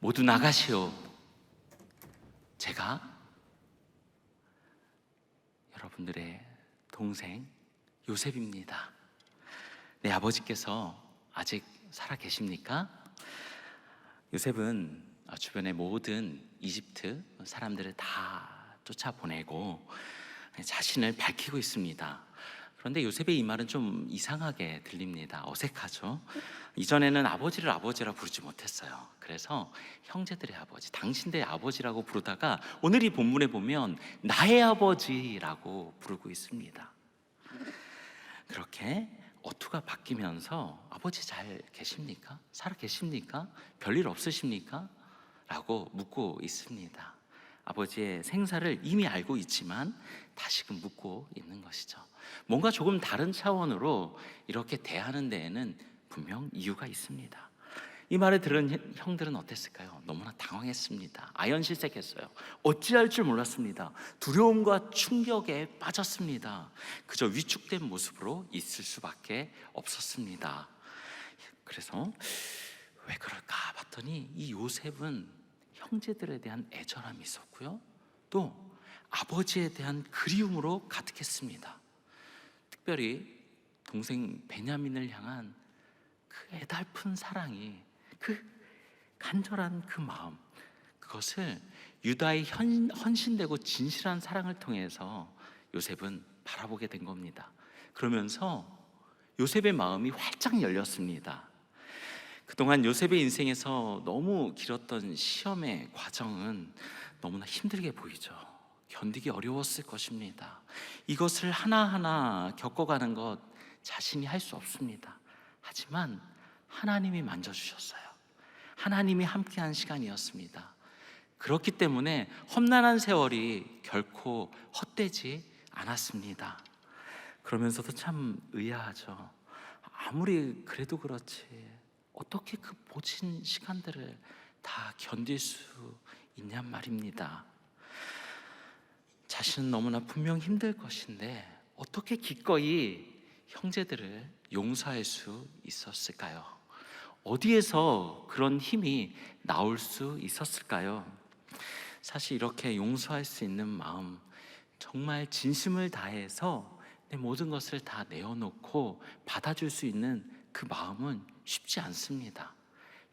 모두 나가시오. 제가 여러분들의 동생 요셉입니다. 네, 아버지께서 아직 살아 계십니까? 요셉은 주변의 모든 이집트 사람들을 다 쫓아보내고 자신을 밝히고 있습니다. 그런데 요셉의 이 말은 좀 이상하게 들립니다. 어색하죠? 이전에는 아버지를 아버지라 부르지 못했어요. 그래서 형제들의 아버지, 당신들의 아버지라고 부르다가 오늘 이 본문에 보면 나의 아버지라고 부르고 있습니다. 그렇게 어투가 바뀌면서 아버지 잘 계십니까? 살아 계십니까? 별일 없으십니까? 라고 묻고 있습니다. 아버지의 생사를 이미 알고 있지만 다시금 묻고 있는 것이죠. 뭔가 조금 다른 차원으로 이렇게 대하는 데에는 분명 이유가 있습니다. 이 말을 들은 형들은 어땠을까요? 너무나 당황했습니다. 아연실색했어요. 어찌할 줄 몰랐습니다. 두려움과 충격에 빠졌습니다. 그저 위축된 모습으로 있을 수밖에 없었습니다. 그래서 왜 그럴까 봤더니 이 요셉은 형제들에 대한 애절함이 있었고요, 또 아버지에 대한 그리움으로 가득했습니다. 특별히 동생 베냐민을 향한 그 애달픈 사랑이, 그 간절한 그 마음, 그것을 유다의 헌신되고 진실한 사랑을 통해서 요셉은 바라보게 된 겁니다. 그러면서 요셉의 마음이 활짝 열렸습니다. 그동안 요셉의 인생에서 너무 길었던 시험의 과정은 너무나 힘들게 보이죠. 견디기 어려웠을 것입니다. 이것을 하나하나 겪어가는 것 자신이 할 수 없습니다. 하지만 하나님이 만져주셨어요. 하나님이 함께한 시간이었습니다. 그렇기 때문에 험난한 세월이 결코 헛되지 않았습니다. 그러면서도 참 의아하죠. 아무리 그래도 그렇지 어떻게 그 모진 시간들을 다 견딜 수 있냔 말입니다. 자신은 너무나 분명 힘들 것인데 어떻게 기꺼이 형제들을 용서할 수 있었을까요? 어디에서 그런 힘이 나올 수 있었을까요? 사실 이렇게 용서할 수 있는 마음, 정말 진심을 다해서 내 모든 것을 다 내어놓고 받아줄 수 있는 그 마음은 쉽지 않습니다.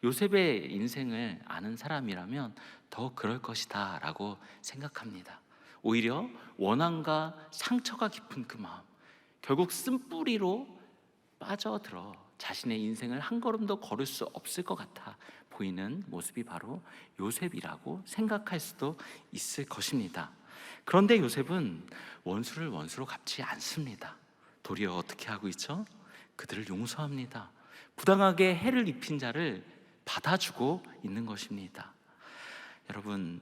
요셉의 인생을 아는 사람이라면 더 그럴 것이다 라고 생각합니다. 오히려 원한과 상처가 깊은 그 마음, 결국 쓴뿌리로 빠져들어 자신의 인생을 한 걸음도 걸을 수 없을 것 같아 보이는 모습이 바로 요셉이라고 생각할 수도 있을 것입니다. 그런데 요셉은 원수를 원수로 갚지 않습니다. 도리어 어떻게 하고 있죠? 그들을 용서합니다. 부당하게 해를 입힌 자를 받아주고 있는 것입니다. 여러분,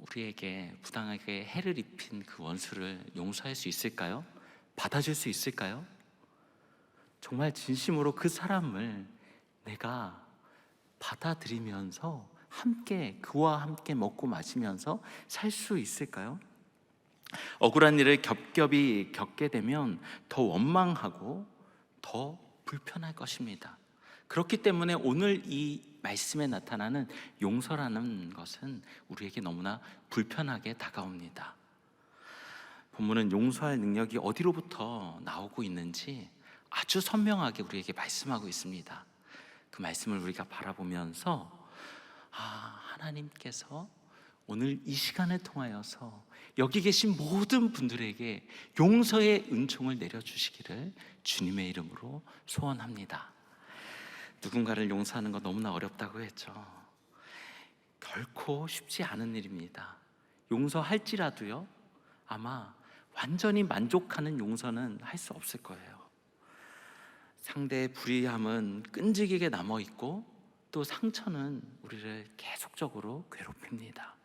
우리에게 부당하게 해를 입힌 그 원수를 용서할 수 있을까요? 받아줄 수 있을까요? 정말 진심으로 그 사람을 내가 받아들이면서 함께, 그와 함께 먹고 마시면서 살 수 있을까요? 억울한 일을 겹겹이 겪게 되면 더 원망하고 더 불편할 것입니다. 그렇기 때문에 오늘 이 말씀에 나타나는 용서라는 것은 우리에게 너무나 불편하게 다가옵니다. 본문은 용서할 능력이 어디로부터 나오고 있는지 아주 선명하게 우리에게 말씀하고 있습니다. 그 말씀을 우리가 바라보면서 하나님께서 오늘 이 시간을 통하여서 여기 계신 모든 분들에게 용서의 은총을 내려주시기를 주님의 이름으로 소원합니다. 누군가를 용서하는 건 너무나 어렵다고 했죠. 결코 쉽지 않은 일입니다. 용서할지라도요, 아마 완전히 만족하는 용서는 할 수 없을 거예요. 상대의 불의함은 끈질기게 남아있고 또 상처는 우리를 계속적으로 괴롭힙니다.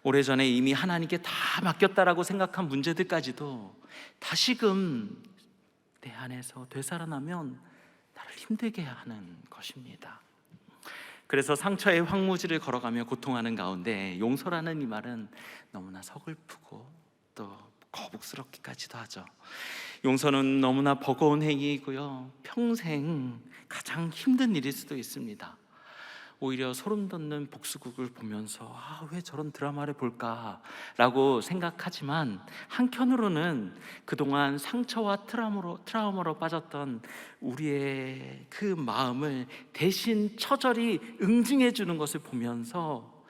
오래전에 이미 하나님께 다 맡겼다라고 생각한 문제들까지도 다시금 내 안에서 되살아나면 나를 힘들게 하는 것입니다. 그래서 상처의 황무지를 걸어가며 고통하는 가운데 용서라는 이 말은 너무나 서글프고 또 거북스럽기까지도 하죠. 용서는 너무나 버거운 행위이고요, 평생 가장 힘든 일일 수도 있습니다. 오히려 소름 돋는 복수극을 보면서 왜 저런 드라마를 볼까라고 생각하지만, 한편으로는 그동안 상처와 트라우마로 빠졌던 우리의 그 마음을 대신 처절히 응징해 주는 것을 보면서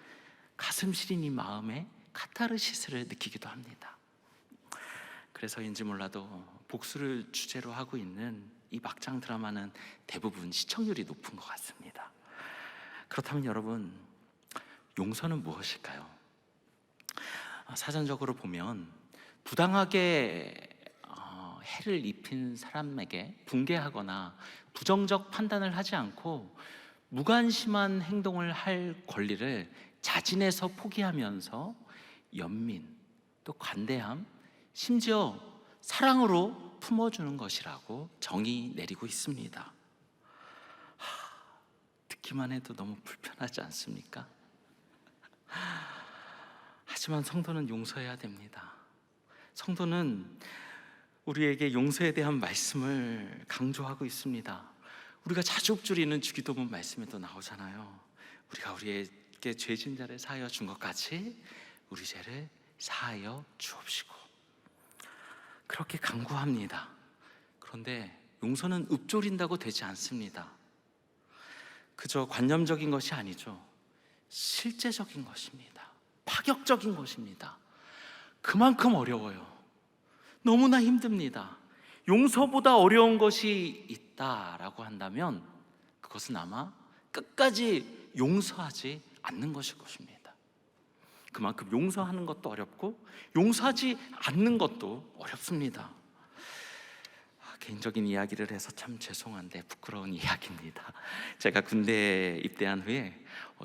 가슴 시린 이 마음에 카타르시스를 느끼기도 합니다. 그래서인지 몰라도 복수를 주제로 하고 있는 이 막장 드라마는 대부분 시청률이 높은 것 같습니다. 그렇다면 여러분, 용서는 무엇일까요? 사전적으로 보면 부당하게 해를 입힌 사람에게 분개하거나 부정적 판단을 하지 않고 무관심한 행동을 할 권리를 자진해서 포기하면서 연민, 또 관대함, 심지어 사랑으로 품어주는 것이라고 정의 내리고 있습니다. 듣기만 해도 너무 불편하지 않습니까? 하지만 성도는 용서해야 됩니다. 성도는 우리에게 용서에 대한 말씀을 강조하고 있습니다. 우리가 자주 읊조리는 주기도문 말씀에도 나오잖아요. 우리가 우리에게 죄진 자를 사하여 준 것 같이 우리 죄를 사하여 주옵시고, 그렇게 강구합니다. 그런데 용서는 읊조린다고 되지 않습니다. 그저 관념적인 것이 아니죠. 실제적인 것입니다. 파격적인 것입니다. 그만큼 어려워요. 너무나 힘듭니다. 용서보다 어려운 것이 있다라고 한다면 그것은 아마 끝까지 용서하지 않는 것일 것입니다. 그만큼 용서하는 것도 어렵고 용서하지 않는 것도 어렵습니다. 개인적인 이야기를 해서 참 죄송한데 부끄러운 이야기입니다. 제가 군대에 입대한 후에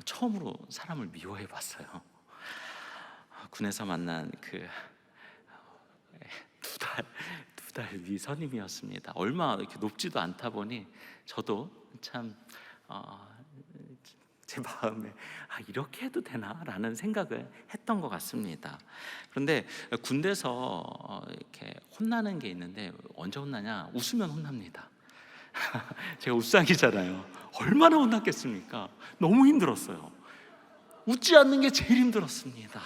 처음으로 사람을 미워해 봤어요. 군에서 만난 그 두 달 위 선임이었습니다. 얼마 이렇게 높지도 않다 보니 저도 참 제 마음에 이렇게 해도 되나라는 생각을 했던 것 같습니다. 그런데 군대에서 이렇게 혼나는 게 있는데 언제 혼나냐? 웃으면 혼납니다. 제가 웃상이잖아요. 얼마나 혼났겠습니까? 너무 힘들었어요. 웃지 않는 게 제일 힘들었습니다.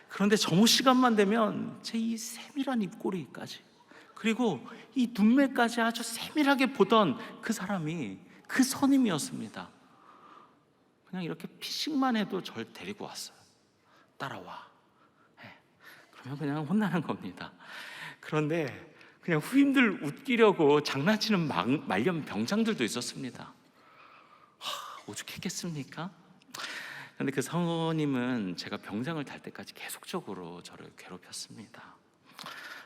그런데 점호 시간만 되면 제 이 세밀한 입꼬리까지, 그리고 이 눈매까지 아주 세밀하게 보던 그 사람이 그 선임이었습니다. 그냥 이렇게 피식만 해도 절 데리고 왔어요. 따라와. 그러면 그냥 혼나는 겁니다. 그런데 그냥 후임들 웃기려고 장난치는 말년 병장들도 있었습니다. 오죽했겠습니까? 그런데 그 성우님은 제가 병장을 달 때까지 계속적으로 저를 괴롭혔습니다.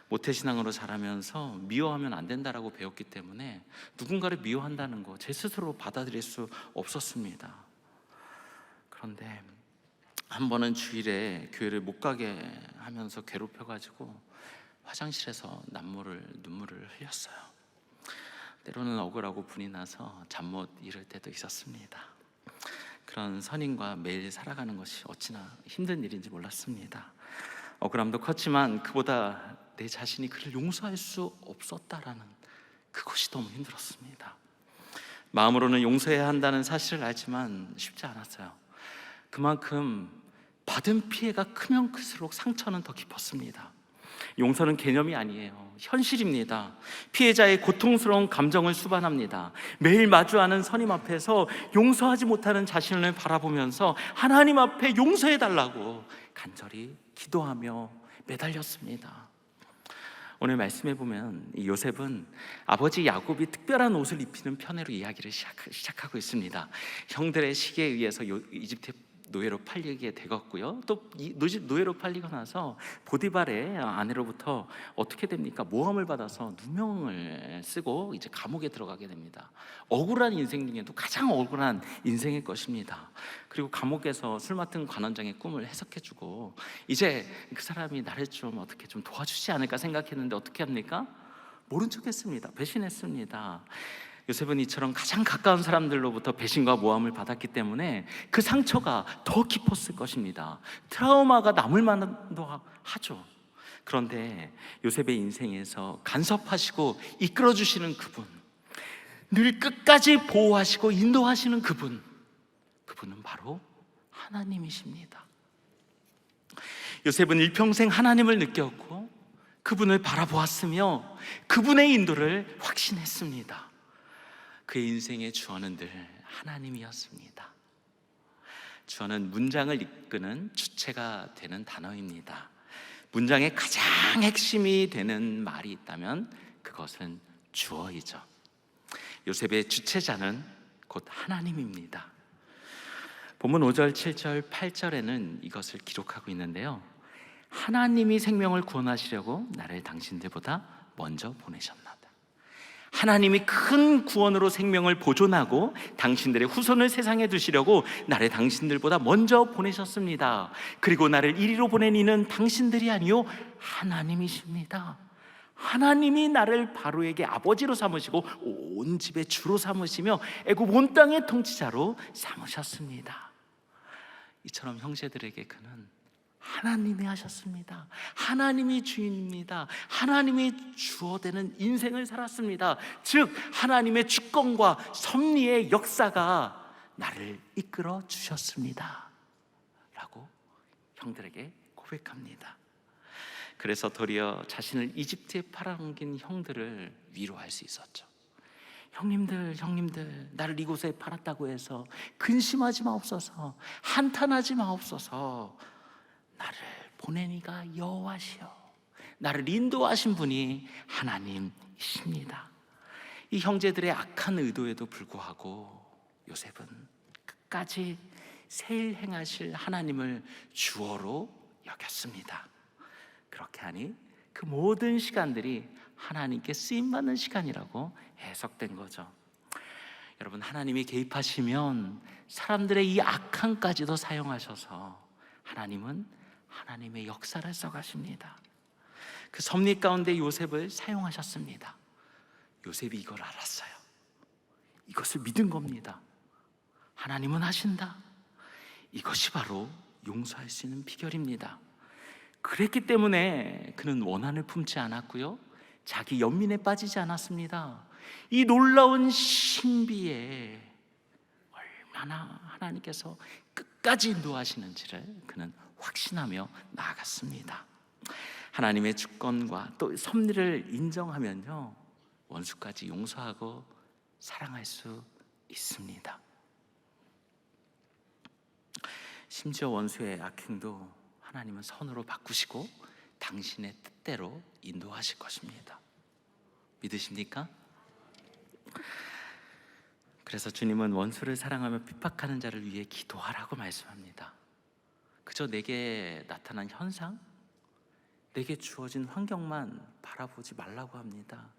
모태신앙으로 자라면서 미워하면 안 된다라고 배웠기 때문에 누군가를 미워한다는 거 제 스스로 받아들일 수 없었습니다. 그런데 한 번은 주일에 교회를 못 가게 하면서 괴롭혀가지고 화장실에서 눈물을 흘렸어요. 때로는 억울하고 분이 나서 잠 못 이룰 때도 있었습니다. 그런 선임과 매일 살아가는 것이 어찌나 힘든 일인지 몰랐습니다. 억울함도 컸지만 그보다 내 자신이 그를 용서할 수 없었다라는 그것이 너무 힘들었습니다. 마음으로는 용서해야 한다는 사실을 알지만 쉽지 않았어요. 그만큼 받은 피해가 크면 클수록 상처는 더 깊었습니다. 용서는 개념이 아니에요. 현실입니다. 피해자의 고통스러운 감정을 수반합니다. 매일 마주하는 선임 앞에서 용서하지 못하는 자신을 바라보면서 하나님 앞에 용서해달라고 간절히 기도하며 매달렸습니다. 오늘 말씀해 보면 요셉은 아버지 야곱이 특별한 옷을 입히는 편애로 이야기를 시작하고 있습니다. 형들의 시기에 의해서 이집트 노예로 팔리게 되었고요. 또 노예로 팔리고 나서 보디발의 아내로부터 어떻게 됩니까? 모함을 받아서 누명을 쓰고 이제 감옥에 들어가게 됩니다. 억울한 인생 중에도 가장 억울한 인생일 것입니다. 그리고 감옥에서 술 맡은 관원장의 꿈을 해석해주고 이제 그 사람이 나를 좀 어떻게 좀 도와주지 않을까 생각했는데 어떻게 합니까? 모른 척했습니다. 배신했습니다. 요셉은 이처럼 가장 가까운 사람들로부터 배신과 모함을 받았기 때문에 그 상처가 더 깊었을 것입니다. 트라우마가 남을 만도 하죠. 그런데 요셉의 인생에서 간섭하시고 이끌어주시는 그분, 늘 끝까지 보호하시고 인도하시는 그분은 바로 하나님이십니다. 요셉은 일평생 하나님을 느꼈고 그분을 바라보았으며 그분의 인도를 확신했습니다. 그의 인생의 주어는 늘 하나님이었습니다. 주어는 문장을 이끄는 주체가 되는 단어입니다. 문장의 가장 핵심이 되는 말이 있다면 그것은 주어이죠. 요셉의 주체자는 곧 하나님입니다. 본문 5절, 7절, 8절에는 이것을 기록하고 있는데요. 하나님이 생명을 구원하시려고 나를 당신들보다 먼저 보내셨나다. 하나님이 큰 구원으로 생명을 보존하고 당신들의 후손을 세상에 두시려고 나를 당신들보다 먼저 보내셨습니다. 그리고 나를 이리로 보낸 이는 당신들이 아니요 하나님이십니다. 하나님이 나를 바로에게 아버지로 삼으시고 온 집의 주로 삼으시며 애굽 온 땅의 통치자로 삼으셨습니다. 이처럼 형제들에게 그는 하나님이 하셨습니다. 하나님이 주인입니다. 하나님이 주어되는 인생을 살았습니다. 즉 하나님의 주권과 섭리의 역사가 나를 이끌어 주셨습니다 라고 형들에게 고백합니다. 그래서 도리어 자신을 이집트에 팔아넘긴 형들을 위로할 수 있었죠. 형님들 나를 이곳에 팔았다고 해서 근심하지 마옵소서, 한탄하지 마옵소서. 나를 보낸 이가 여호와시여, 나를 인도하신 분이 하나님이십니다. 이 형제들의 악한 의도에도 불구하고 요셉은 끝까지 세일 행하실 하나님을 주어로 여겼습니다. 그렇게 하니 그 모든 시간들이 하나님께 쓰임받는 시간이라고 해석된 거죠. 여러분, 하나님이 개입하시면 사람들의 이 악함까지도 사용하셔서 하나님은 하나님의 역사를 써가십니다. 그 섭리 가운데 요셉을 사용하셨습니다. 요셉이 이걸 알았어요. 이것을 믿은 겁니다. 하나님은 하신다. 이것이 바로 용서할 수 있는 비결입니다. 그랬기 때문에 그는 원한을 품지 않았고요, 자기 연민에 빠지지 않았습니다. 이 놀라운 신비에 얼마나 하나님께서 끝까지 인도하시는지를 그는 확신하며 나아갔습니다. 하나님의 주권과 또 섭리를 인정하면요, 원수까지 용서하고 사랑할 수 있습니다. 심지어 원수의 악행도 하나님은 선으로 바꾸시고 당신의 뜻대로 인도하실 것입니다. 믿으십니까? 그래서 주님은 원수를 사랑하며 핍박하는 자를 위해 기도하라고 말씀합니다. 그저 내게 나타난 현상, 내게 주어진 환경만 바라보지 말라고 합니다.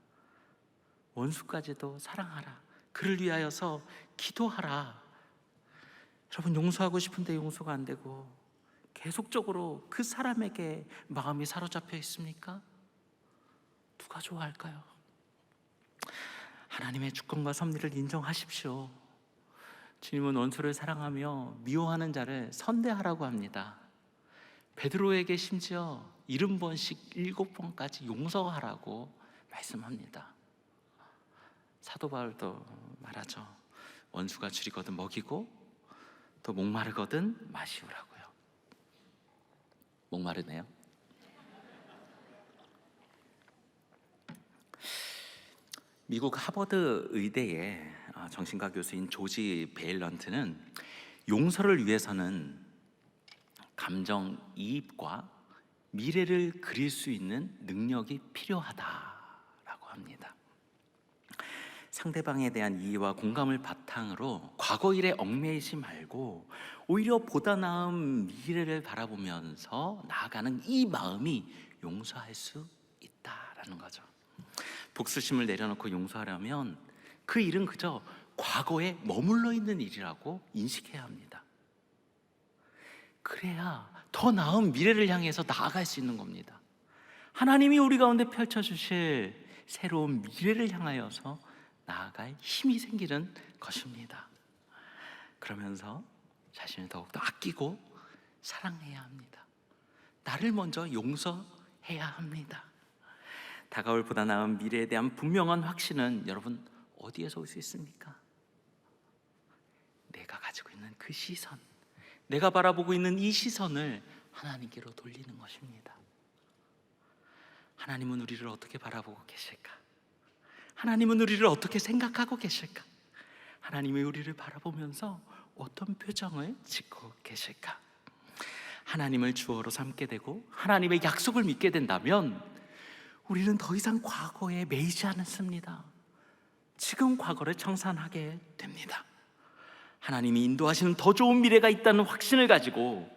원수까지도 사랑하라, 그를 위하여서 기도하라. 여러분, 용서하고 싶은데 용서가 안 되고 계속적으로 그 사람에게 마음이 사로잡혀 있습니까? 누가 좋아할까요? 하나님의 주권과 섭리를 인정하십시오. 주님은 원수를 사랑하며 미워하는 자를 선대하라고 합니다. 베드로에게 심지어 70번씩 7번까지 용서하라고 말씀합니다. 사도 바울도 말하죠. 원수가 줄이거든 먹이고 또 목마르거든 마시우라고요. 목마르네요. 미국 하버드 의대의 정신과 교수인 조지 베일런트는 용서를 위해서는 감정이입과 미래를 그릴 수 있는 능력이 필요하다라고 합니다. 상대방에 대한 이해와 공감을 바탕으로 과거 일에 얽매이지 말고 오히려 보다 나은 미래를 바라보면서 나아가는 이 마음이 용서할 수 있다라는 거죠. 복수심을 내려놓고 용서하려면 그 일은 그저 과거에 머물러 있는 일이라고 인식해야 합니다. 그래야 더 나은 미래를 향해서 나아갈 수 있는 겁니다. 하나님이 우리 가운데 펼쳐주실 새로운 미래를 향하여서 나아갈 힘이 생기는 것입니다. 그러면서 자신을 더욱더 아끼고 사랑해야 합니다. 나를 먼저 용서해야 합니다. 다가올 보다 나은 미래에 대한 분명한 확신은 여러분 어디에서 올 수 있습니까? 내가 가지고 있는 그 시선, 내가 바라보고 있는 이 시선을 하나님께로 돌리는 것입니다. 하나님은 우리를 어떻게 바라보고 계실까? 하나님은 우리를 어떻게 생각하고 계실까? 하나님이 우리를 바라보면서 어떤 표정을 짓고 계실까? 하나님을 주어로 삼게 되고 하나님의 약속을 믿게 된다면 우리는 더 이상 과거에 매이지 않습니다. 지금 과거를 청산하게 됩니다. 하나님이 인도하시는 더 좋은 미래가 있다는 확신을 가지고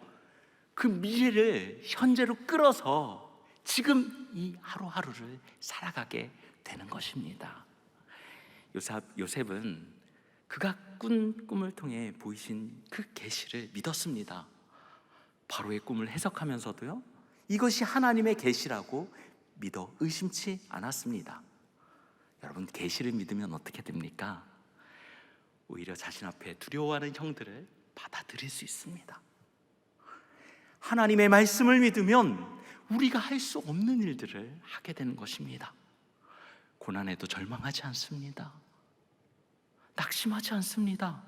그 미래를 현재로 끌어서 지금 이 하루하루를 살아가게 되는 것입니다. 요셉은 그가 꾼 꿈을 통해 보이신 그 계시를 믿었습니다. 바로의 꿈을 해석하면서도요, 이것이 하나님의 계시라고 믿어 의심치 않았습니다. 여러분, 계시를 믿으면 어떻게 됩니까? 오히려 자신 앞에 두려워하는 형들을 받아들일 수 있습니다. 하나님의 말씀을 믿으면 우리가 할 수 없는 일들을 하게 되는 것입니다. 고난에도 절망하지 않습니다. 낙심하지 않습니다.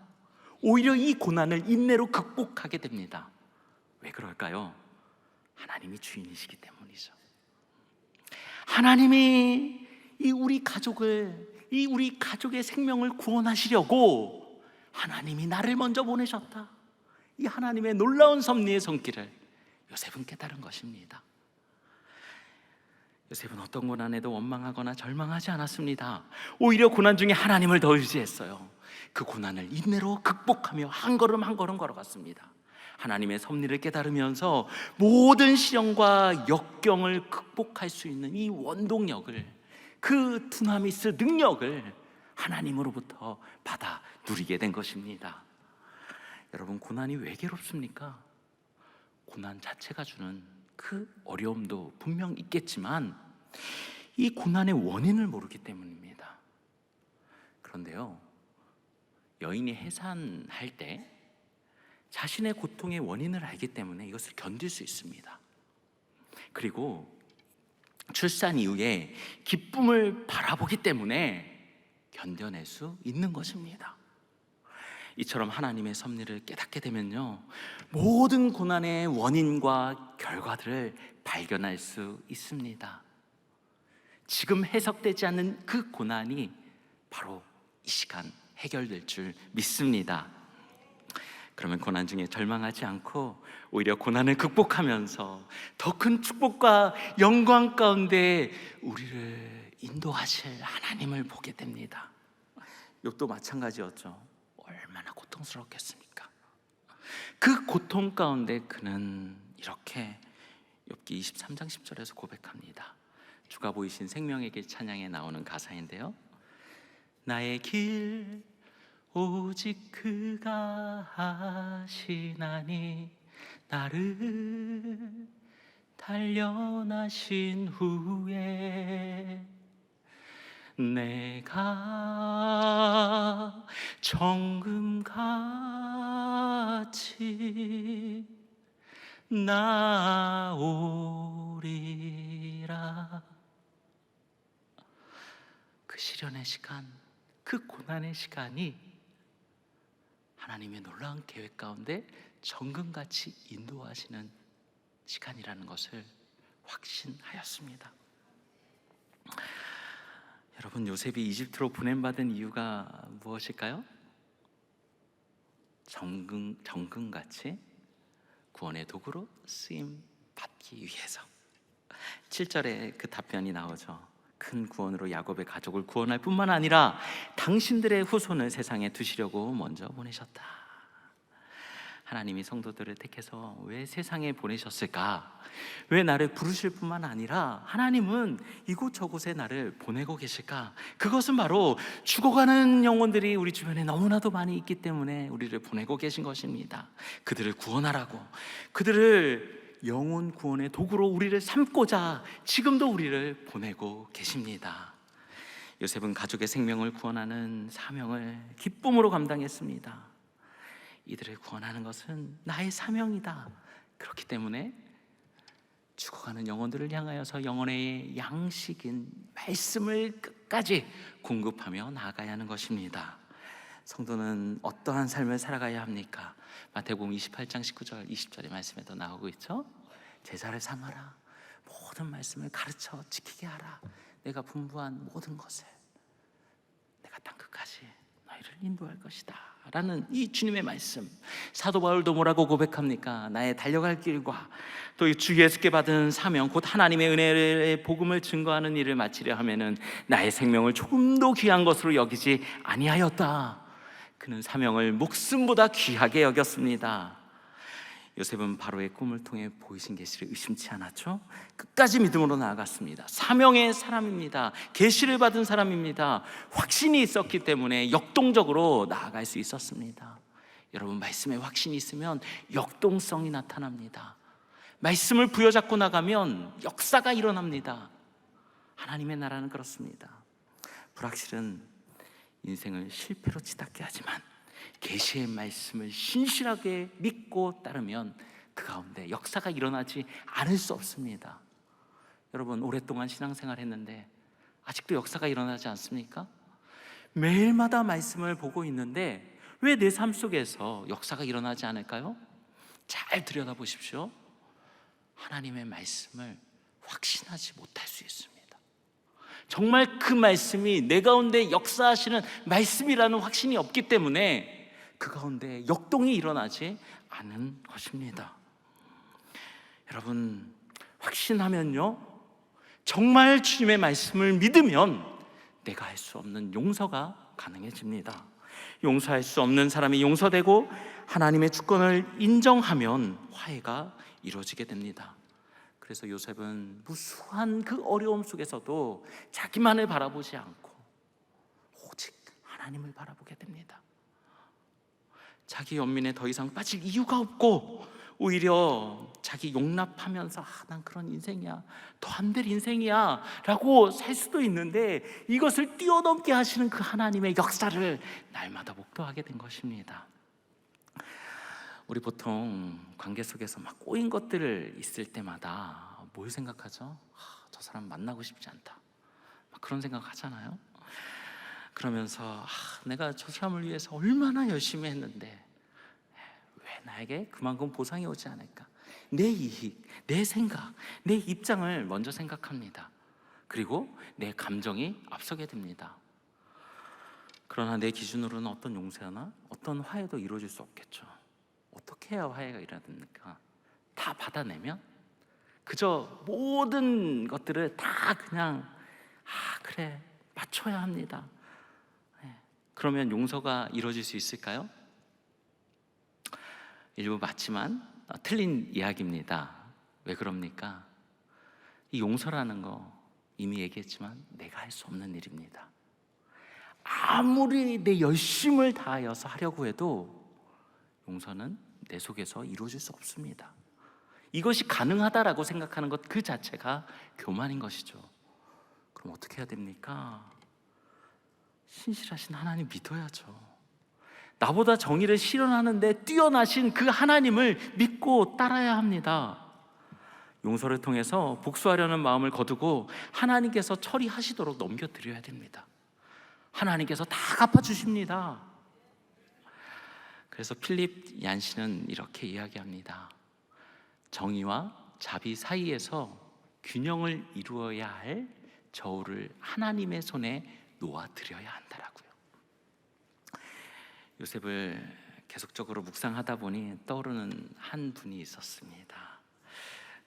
오히려 이 고난을 인내로 극복하게 됩니다. 왜 그럴까요? 하나님이 주인이시기 때문이죠. 하나님이 이 우리 가족의 생명을 구원하시려고 하나님이 나를 먼저 보내셨다. 이 하나님의 놀라운 섭리의 손길을 요셉은 깨달은 것입니다. 요셉은 어떤 고난에도 원망하거나 절망하지 않았습니다. 오히려 고난 중에 하나님을 더 의지했어요. 그 고난을 인내로 극복하며 한 걸음 한 걸음 걸어갔습니다. 하나님의 섭리를 깨달으면서 모든 시련과 역경을 극복할 수 있는 이 원동력을, 그 두나미스 능력을 하나님으로부터 받아 누리게 된 것입니다. 여러분, 고난이 왜 괴롭습니까? 고난 자체가 주는 그 어려움도 분명 있겠지만 이 고난의 원인을 모르기 때문입니다. 그런데요, 여인이 해산할 때 자신의 고통의 원인을 알기 때문에 이것을 견딜 수 있습니다. 그리고 출산 이후에 기쁨을 바라보기 때문에 견뎌낼 수 있는 것입니다. 이처럼 하나님의 섭리를 깨닫게 되면요, 모든 고난의 원인과 결과들을 발견할 수 있습니다. 지금 해석되지 않는 그 고난이 바로 이 시간 해결될 줄 믿습니다. 그러면 고난 중에 절망하지 않고 오히려 고난을 극복하면서 더 큰 축복과 영광 가운데 우리를 인도하실 하나님을 보게 됩니다. 욥도 마찬가지였죠. 얼마나 고통스럽겠습니까? 그 고통 가운데 그는 이렇게 욥기 23장 10절에서 고백합니다. 주가 보이신 생명의 길 찬양에 나오는 가사인데요, 나의 길 오직 그가 하시나니 나를 단련하신 후에 내가 정금같이 나오리라. 그 시련의 시간, 그 고난의 시간이 하나님의 놀라운 계획 가운데 정금같이 인도하시는 시간이라는 것을 확신하였습니다. 여러분, 요셉이 이집트로 보냄받은 이유가 무엇일까요? 정금같이 구원의 도구로 쓰임 받기 위해서. 7절에 그 답변이 나오죠. 큰 구원으로 야곱의 가족을 구원할 뿐만 아니라 당신들의 후손을 세상에 두시려고 먼저 보내셨다. 하나님이 성도들을 택해서 왜 세상에 보내셨을까? 왜 나를 부르실 뿐만 아니라 하나님은 이곳저곳에 나를 보내고 계실까? 그것은 바로 죽어가는 영혼들이 우리 주변에 너무나도 많이 있기 때문에 우리를 보내고 계신 것입니다. 그들을 구원하라고, 그들을 영혼 구원의 도구로 우리를 삼고자 지금도 우리를 보내고 계십니다. 요셉은 가족의 생명을 구원하는 사명을 기쁨으로 감당했습니다. 이들을 구원하는 것은 나의 사명이다. 그렇기 때문에 죽어가는 영혼들을 향하여서 영혼의 양식인 말씀을 끝까지 공급하며 나아가야 하는 것입니다. 성도는 어떠한 삶을 살아가야 합니까? 마태복음 28장 19절 20절의 말씀에도 나오고 있죠. 제자를 삼아라. 모든 말씀을 가르쳐 지키게 하라. 내가 분부한 모든 것을 내가 땅끝까지 너희를 인도할 것이다 라는 이 주님의 말씀. 사도 바울도 뭐라고 고백합니까? 나의 달려갈 길과 또 주 예수께 받은 사명, 곧 하나님의 은혜의 복음을 증거하는 일을 마치려 하면은 나의 생명을 조금도 귀한 것으로 여기지 아니하였다. 그는 사명을 목숨보다 귀하게 여겼습니다. 요셉은 바로의 꿈을 통해 보이신 계시를 의심치 않았죠. 끝까지 믿음으로 나아갔습니다. 사명의 사람입니다. 계시를 받은 사람입니다. 확신이 있었기 때문에 역동적으로 나아갈 수 있었습니다. 여러분, 말씀에 확신이 있으면 역동성이 나타납니다. 말씀을 부여잡고 나가면 역사가 일어납니다. 하나님의 나라는 그렇습니다. 불확실은 인생을 실패로 치닫게 하지만 계시의 말씀을 신실하게 믿고 따르면 그 가운데 역사가 일어나지 않을 수 없습니다. 여러분, 오랫동안 신앙생활 했는데 아직도 역사가 일어나지 않습니까? 매일마다 말씀을 보고 있는데 왜 내 삶 속에서 역사가 일어나지 않을까요? 잘 들여다보십시오. 하나님의 말씀을 확신하지 못할 수 있습니다. 정말 그 말씀이 내 가운데 역사하시는 말씀이라는 확신이 없기 때문에 그 가운데 역동이 일어나지 않은 것입니다. 여러분, 확신하면요, 정말 주님의 말씀을 믿으면 내가 할 수 없는 용서가 가능해집니다. 용서할 수 없는 사람이 용서되고 하나님의 주권을 인정하면 화해가 이루어지게 됩니다. 그래서 요셉은 무수한 그 어려움 속에서도 자기만을 바라보지 않고 오직 하나님을 바라보게 됩니다. 자기 연민에 더 이상 빠질 이유가 없고 오히려 자기 용납하면서 난 그런 인생이야, 더 안 될 인생이야 라고 살 수도 있는데 이것을 뛰어넘게 하시는 그 하나님의 역사를 날마다 목도하게 된 것입니다. 우리 보통 관계 속에서 막 꼬인 것들 있을 때마다 뭘 생각하죠? 저 사람 만나고 싶지 않다, 막 그런 생각 하잖아요. 그러면서 내가 저 사람을 위해서 얼마나 열심히 했는데 왜 나에게 그만큼 보상이 오지 않을까? 내 이익, 내 생각, 내 입장을 먼저 생각합니다. 그리고 내 감정이 앞서게 됩니다. 그러나 내 기준으로는 어떤 용서나 어떤 화해도 이루어질 수 없겠죠. 어떻게 해야 화해가 일어납니까? 다 받아내면? 그저 모든 것들을 다 그냥 그래, 맞춰야 합니다. 그러면 용서가 이루어질 수 있을까요? 일부 맞지만 틀린 이야기입니다. 왜 그럽니까? 이 용서라는 거 이미 얘기했지만 내가 할 수 없는 일입니다. 아무리 내 열심을 다하여서 하려고 해도 용서는 내 속에서 이루어질 수 없습니다. 이것이 가능하다라고 생각하는 것 그 자체가 교만인 것이죠. 그럼 어떻게 해야 됩니까? 신실하신 하나님 믿어야죠. 나보다 정의를 실현하는데 뛰어나신 그 하나님을 믿고 따라야 합니다. 용서를 통해서 복수하려는 마음을 거두고 하나님께서 처리하시도록 넘겨드려야 됩니다. 하나님께서 다 갚아주십니다. 그래서 필립 얀시는 이렇게 이야기합니다. 정의와 자비 사이에서 균형을 이루어야 할 저울을 하나님의 손에 놓아드려야 한다라고요. 요셉을 계속적으로 묵상하다 보니 떠오르는 한 분이 있었습니다.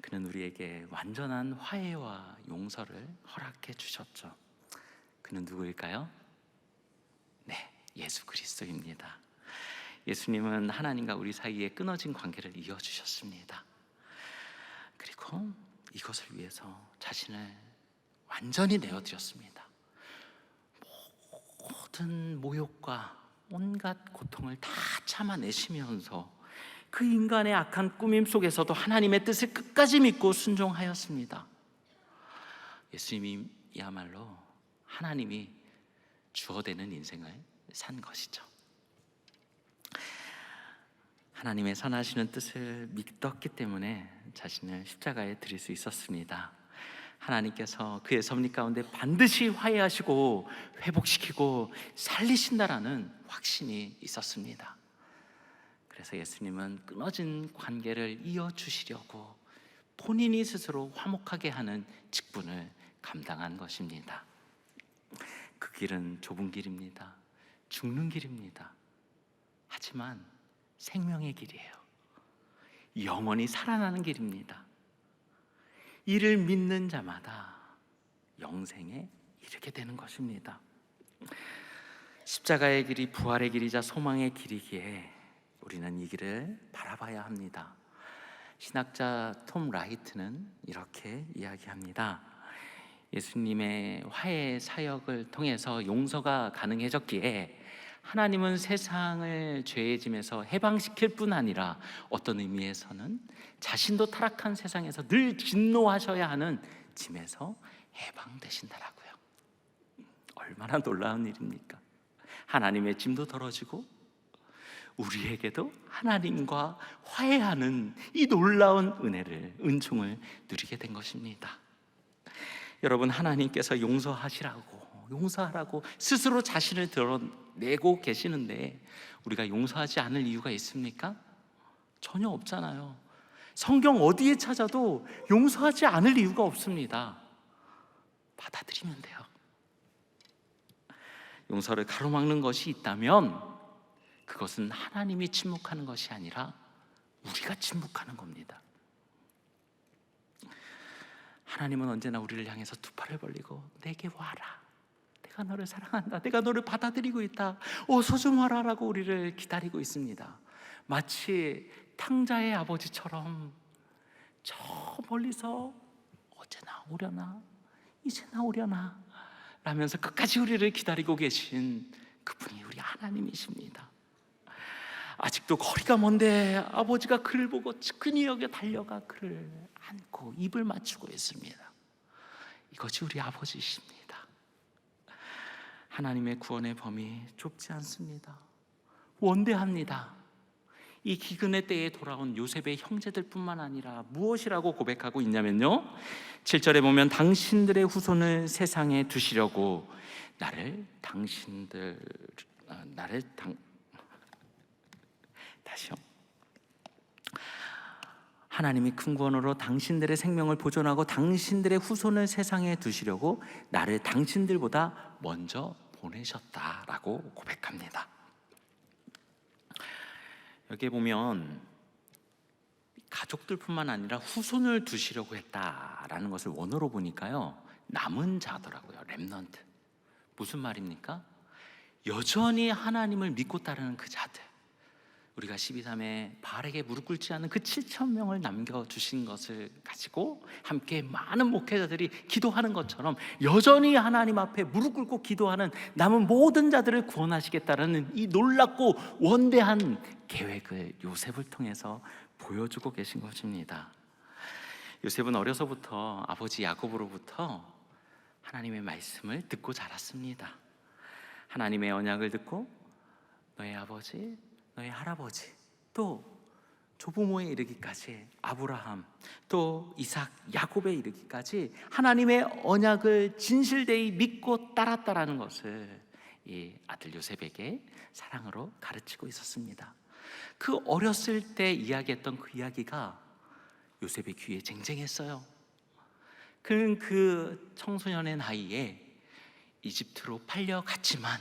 그는 우리에게 완전한 화해와 용서를 허락해 주셨죠. 그는 누구일까요? 네, 예수 그리스도입니다. 예수님은 하나님과 우리 사이에 끊어진 관계를 이어주셨습니다. 그리고 이것을 위해서 자신을 완전히 내어드렸습니다. 모든 모욕과 온갖 고통을 다 참아내시면서 그 인간의 악한 꾸밈 속에서도 하나님의 뜻을 끝까지 믿고 순종하였습니다. 예수님이야말로 하나님이 주어되는 인생을 산 것이죠. 하나님의 선하시는 뜻을 믿었기 때문에 자신을 십자가에 드릴 수 있었습니다. 하나님께서 그의 섭리 가운데 반드시 화해하시고 회복시키고 살리신다라는 확신이 있었습니다. 그래서 예수님은 끊어진 관계를 이어주시려고 본인이 스스로 화목하게 하는 직분을 감당한 것입니다. 그 길은 좁은 길입니다. 죽는 길입니다. 하지만 생명의 길이에요. 영원히 살아나는 길입니다. 이를 믿는 자마다 영생에 이르게 되는 것입니다. 십자가의 길이 부활의 길이자 소망의 길이기에 우리는 이 길을 바라봐야 합니다. 신학자 톰 라이트는 이렇게 이야기합니다. 예수님의 화해 사역을 통해서 용서가 가능해졌기에 하나님은 세상을 죄의 짐에서 해방시킬 뿐 아니라 어떤 의미에서는 자신도 타락한 세상에서 늘 진노하셔야 하는 짐에서 해방되신다라고요. 얼마나 놀라운 일입니까? 하나님의 짐도 덜어지고 우리에게도 하나님과 화해하는 이 놀라운 은혜를, 은총을 누리게 된 것입니다. 여러분, 하나님께서 용서하라고 스스로 자신을 드러내고 계시는데 우리가 용서하지 않을 이유가 있습니까? 전혀 없잖아요. 성경 어디에 찾아도 용서하지 않을 이유가 없습니다. 받아들이면 돼요. 용서를 가로막는 것이 있다면 그것은 하나님이 침묵하는 것이 아니라 우리가 침묵하는 겁니다. 하나님은 언제나 우리를 향해서 두 팔을 벌리고 내게 와라, 내가 너를 사랑한다, 내가 너를 받아들이고 있다, 어서 좀 와라 라고 우리를 기다리고 있습니다. 마치 탕자의 아버지처럼 저 멀리서 어제 나오려나 이제 나오려나 라면서 끝까지 우리를 기다리고 계신 그분이 우리 하나님이십니다. 아직도 거리가 먼데 아버지가 그를 보고 측은히 여겨 달려가 그를 안고 입을 맞추고 있습니다. 이것이 우리 아버지이십니다. 하나님의 구원의 범위 좁지 않습니다. 원대합니다. 이 기근의 때에 돌아온 요셉의 형제들 뿐만 아니라 무엇이라고 고백하고 있냐면요, 7절에 보면 당신들의 후손을 세상에 두시려고 다시요. 하나님이 큰 구원으로 당신들의 생명을 보존하고 당신들의 후손을 세상에 두시려고 나를 당신들보다 먼저 보내셨다라고 고백합니다. 여기에 보면 가족들뿐만 아니라 후손을 두시려고 했다라는 것을 원어로 보니까요, 남은 자더라고요. 렘넌트. 무슨 말입니까? 여전히 하나님을 믿고 따르는 그 자들, 우리가 12.3에 바알에게 무릎 꿇지 않은 그 7,000명을 남겨주신 것을 가지고 함께 많은 목회자들이 기도하는 것처럼 여전히 하나님 앞에 무릎 꿇고 기도하는 남은 모든 자들을 구원하시겠다는 이 놀랍고 원대한 계획을 요셉을 통해서 보여주고 계신 것입니다. 요셉은 어려서부터 아버지 야곱으로부터 하나님의 말씀을 듣고 자랐습니다. 하나님의 언약을 듣고 너의 아버지, 너의 할아버지, 또 조부모에 이르기까지 아브라함, 또 이삭, 야곱에 이르기까지 하나님의 언약을 진실되이 믿고 따랐다라는 것을 이 아들 요셉에게 사랑으로 가르치고 있었습니다. 그 어렸을 때 이야기했던 그 이야기가 요셉의 귀에 쟁쟁했어요. 그는 그 청소년의 나이에 이집트로 팔려갔지만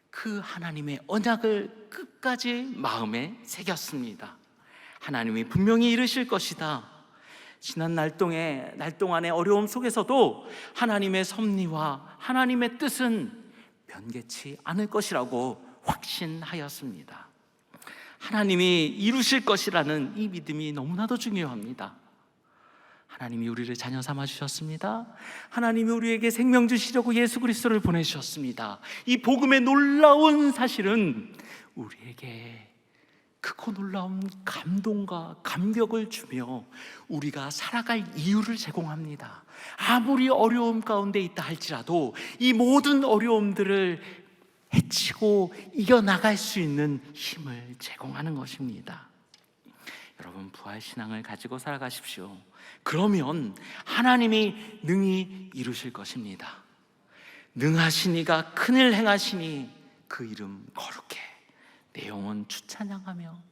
그 하나님의 언약을 끝까지 마음에 새겼습니다. 하나님이 분명히 이루실 것이다. 지난 날 동안의 어려움 속에서도 하나님의 섭리와 하나님의 뜻은 변개치 않을 것이라고 확신하였습니다. 하나님이 이루실 것이라는 이 믿음이 너무나도 중요합니다. 하나님이 우리를 자녀 삼아 주셨습니다. 하나님이 우리에게 생명 주시려고 예수 그리스도를 보내주셨습니다. 이 복음의 놀라운 사실은 우리에게 크고 놀라운 감동과 감격을 주며 우리가 살아갈 이유를 제공합니다. 아무리 어려움 가운데 있다 할지라도 이 모든 어려움들을 해치고 이겨나갈 수 있는 힘을 제공하는 것입니다. 여러분, 부활 신앙을 가지고 살아가십시오. 그러면 하나님이 능히 이루실 것입니다. 능하시니가 큰일 행하시니 그 이름 거룩해 내 영혼 주찬양하며.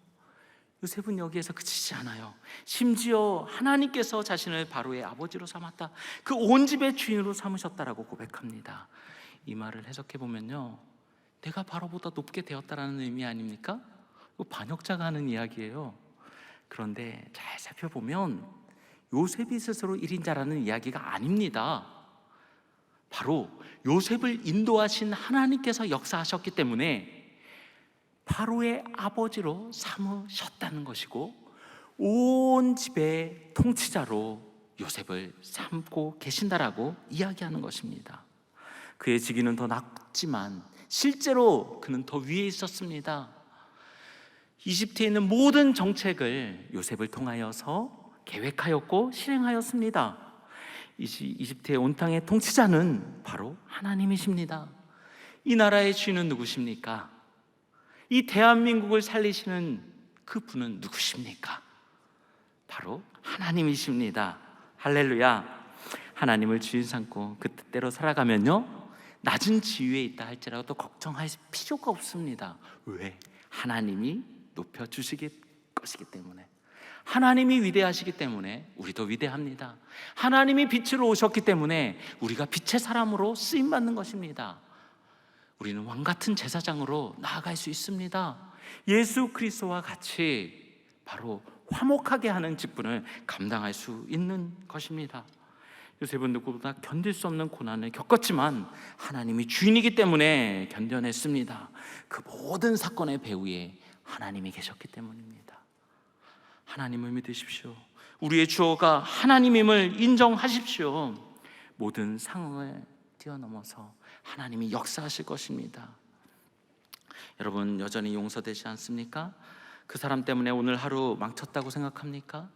요셉은 여기에서 그치지 않아요. 심지어 하나님께서 자신을 바로의 아버지로 삼았다, 그 온 집의 주인으로 삼으셨다라고 고백합니다. 이 말을 해석해 보면요, 내가 바로보다 높게 되었다라는 의미 아닙니까? 이거 반역자가 하는 이야기예요. 그런데 잘 살펴보면 요셉이 스스로 1인자라는 이야기가 아닙니다. 바로 요셉을 인도하신 하나님께서 역사하셨기 때문에 바로의 아버지로 삼으셨다는 것이고, 온 집의 통치자로 요셉을 삼고 계신다라고 이야기하는 것입니다. 그의 직위는 더 낮지만 실제로 그는 더 위에 있었습니다. 이집트에 있는 모든 정책을 요셉을 통하여서 계획하였고 실행하였습니다. 이집트의 온 땅의 통치자는 바로 하나님이십니다. 이 나라의 주인은 누구십니까? 이 대한민국을 살리시는 그 분은 누구십니까? 바로 하나님이십니다. 할렐루야. 하나님을 주인 삼고 그 뜻대로 살아가면요, 낮은 지위에 있다 할지라도 걱정할 필요가 없습니다. 왜? 하나님이 높여주실 것이기 때문에. 하나님이 위대하시기 때문에 우리도 위대합니다. 하나님이 빛으로 오셨기 때문에 우리가 빛의 사람으로 쓰임받는 것입니다. 우리는 왕같은 제사장으로 나아갈 수 있습니다. 예수 그리스도와 같이 바로 화목하게 하는 직분을 감당할 수 있는 것입니다. 요셉은 누구보다 견딜 수 없는 고난을 겪었지만 하나님이 주인이기 때문에 견뎌냈습니다. 그 모든 사건의 배후에 하나님이 계셨기 때문입니다. 하나님을 믿으십시오. 우리의 주어가 하나님임을 인정하십시오. 모든 상황을 뛰어넘어서 하나님이 역사하실 것입니다. 여러분, 여전히 용서되지 않습니까? 그 사람 때문에 오늘 하루 망쳤다고 생각합니까?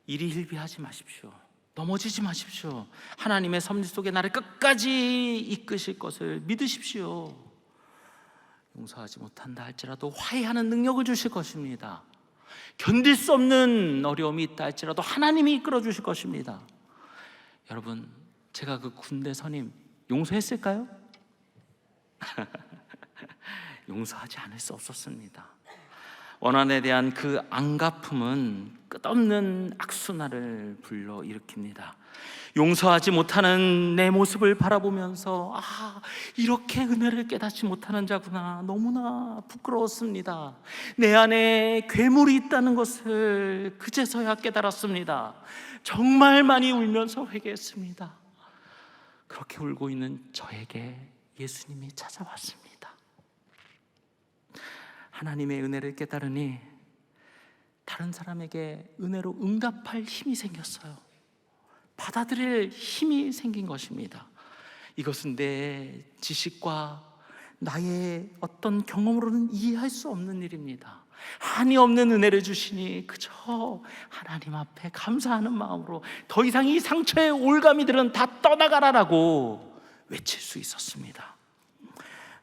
이리 hil비하지 마십시오. 넘어지지 마십시오. 하나님의 섭리 속에 나를 끝까지 이끄실 것을 믿으십시오. 용서하지 못한다 할지라도 화해하는 능력을 주실 것입니다. 견딜 수 없는 어려움이 있다 할지라도 하나님이 이끌어 주실 것입니다. 여러분, 제가 그 군대 선임 용서했을까요? 용서하지 않을 수 없었습니다. 원한에 대한 그 안갚음은 끝없는 악순환을 불러일으킵니다. 용서하지 못하는 내 모습을 바라보면서 이렇게 은혜를 깨닫지 못하는 자구나, 너무나 부끄러웠습니다. 내 안에 괴물이 있다는 것을 그제서야 깨달았습니다. 정말 많이 울면서 회개했습니다. 그렇게 울고 있는 저에게 예수님이 찾아왔습니다. 하나님의 은혜를 깨달으니 다른 사람에게 은혜로 응답할 힘이 생겼어요. 받아들일 힘이 생긴 것입니다. 이것은 내 지식과 나의 어떤 경험으로는 이해할 수 없는 일입니다. 한이 없는 은혜를 주시니 그저 하나님 앞에 감사하는 마음으로 더 이상 이 상처의 올가미들은 다 떠나가라라고 외칠 수 있었습니다.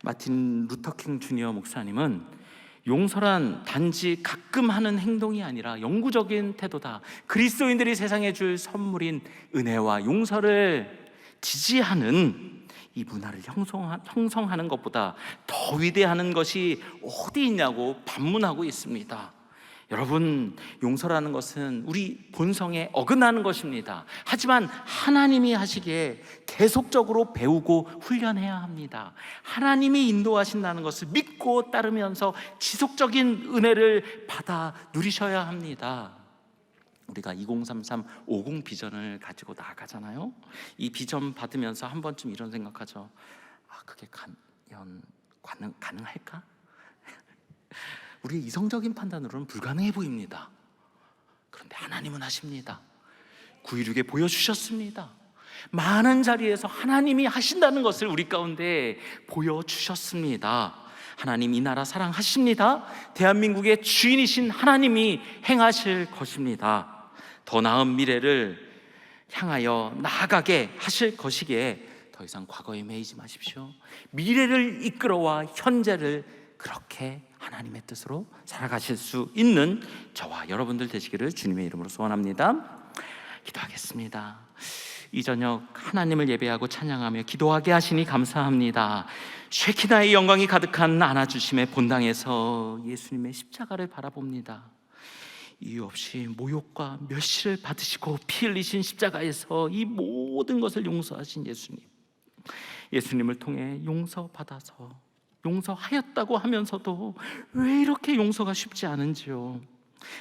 마틴 루터킹 주니어 목사님은 용서란 단지 가끔 하는 행동이 아니라 영구적인 태도다. 그리스도인들이 세상에 줄 선물인 은혜와 용서를 지지하는 이 문화를 형성하는 것보다 더 위대한 것이 어디 있냐고 반문하고 있습니다. 여러분, 용서라는 것은 우리 본성에 어긋나는 것입니다. 하지만 하나님이 하시기에 계속적으로 배우고 훈련해야 합니다. 하나님이 인도하신다는 것을 믿고 따르면서 지속적인 은혜를 받아 누리셔야 합니다. 우리가 2033 50 비전을 가지고 나아가잖아요. 이 비전 받으면서 한 번쯤 이런 생각하죠. 그게 가능할까? 우리의 이성적인 판단으로는 불가능해 보입니다. 그런데 하나님은 하십니다. 9.16에 보여주셨습니다. 많은 자리에서 하나님이 하신다는 것을 우리 가운데 보여주셨습니다. 하나님 이 나라 사랑하십니다. 대한민국의 주인이신 하나님이 행하실 것입니다. 더 나은 미래를 향하여 나아가게 하실 것이기에 더 이상 과거에 매이지 마십시오. 미래를 이끌어와 현재를 그렇게 하나님의 뜻으로 살아가실 수 있는 저와 여러분들 되시기를 주님의 이름으로 소원합니다. 기도하겠습니다. 이 저녁 하나님을 예배하고 찬양하며 기도하게 하시니 감사합니다. 쉐키나의 영광이 가득한 안아주심의 본당에서 예수님의 십자가를 바라봅니다. 이유 없이 모욕과 멸시를 받으시고 피 흘리신 십자가에서 이 모든 것을 용서하신 예수님을 통해 용서받아서 용서하였다고 하면서도 왜 이렇게 용서가 쉽지 않은지요.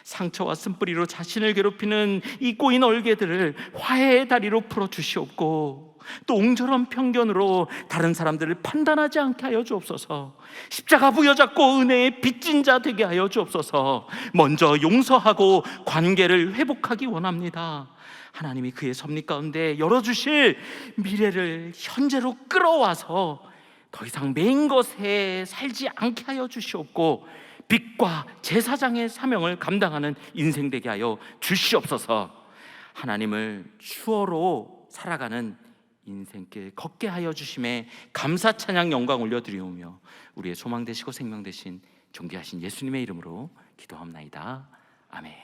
상처와 쓴뿌리로 자신을 괴롭히는 이 꼬인 얼개들을 화해의 다리로 풀어주시옵고, 또 옹졸한 편견으로 다른 사람들을 판단하지 않게 하여 주옵소서. 십자가 부여잡고 은혜의 빚진 자 되게 하여 주옵소서. 먼저 용서하고 관계를 회복하기 원합니다. 하나님이 그의 섭리 가운데 열어주실 미래를 현재로 끌어와서 더 이상 맨 것에 살지 않게 하여 주시옵고, 빚과 제사장의 사명을 감당하는 인생 되게 하여 주시옵소서. 하나님을 추어로 살아가는 인생길 걷게 하여 주심에 감사 찬양 영광 올려드리오며 우리의 소망 되시고 생명 되신 존귀하신 예수님의 이름으로 기도합나이다. 아멘.